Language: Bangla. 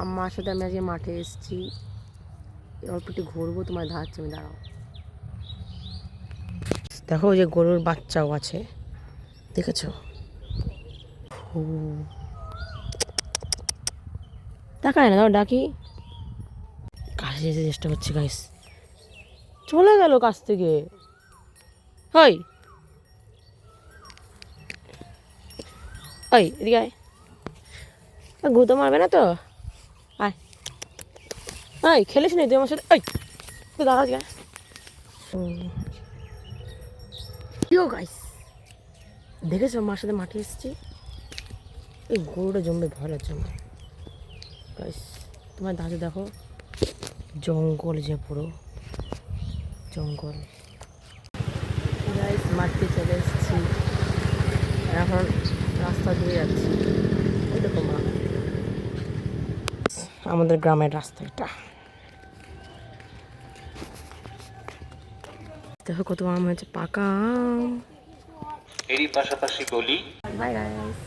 আমার সাথে আমি আজকে মাঠে এসেছি, অল্প একটু ঘুরবো, তোমার ধাচ্ছে আমি, দাঁড়াও। দেখো যে গরুর বাচ্চাও আছে, দেখেছ? তাকায় না, দাও ডাকি। কাছে যেতে চেষ্টা করছি গাইস, চলে গেল কাছ থেকে। হই ওই এদিকে আয়, ঘুরতে মারবে না তো? আয় আয়, খেলিস নি তুই আমার সাথে? ওই তুই দাঁড়া দিকে। গাইস দেখেছো, মার সাথে মাঠে এসেছি। এই গরুটা জমবে ভয় লাগছে আমার গাইস। তোমার দাঁড়ে দেখো, জঙ্গল যে পুরো জঙ্গল। গাইস মাঠে চলে এসেছি, এখন রাস্তা দিয়ে যাচ্ছি। ওই দেখো মা, আমাদের গ্রামের রাস্তা এটা। দেখো কত আম হয়েছে, পাকা আম। এরই পাশাপাশি বলি, বাই গাইস।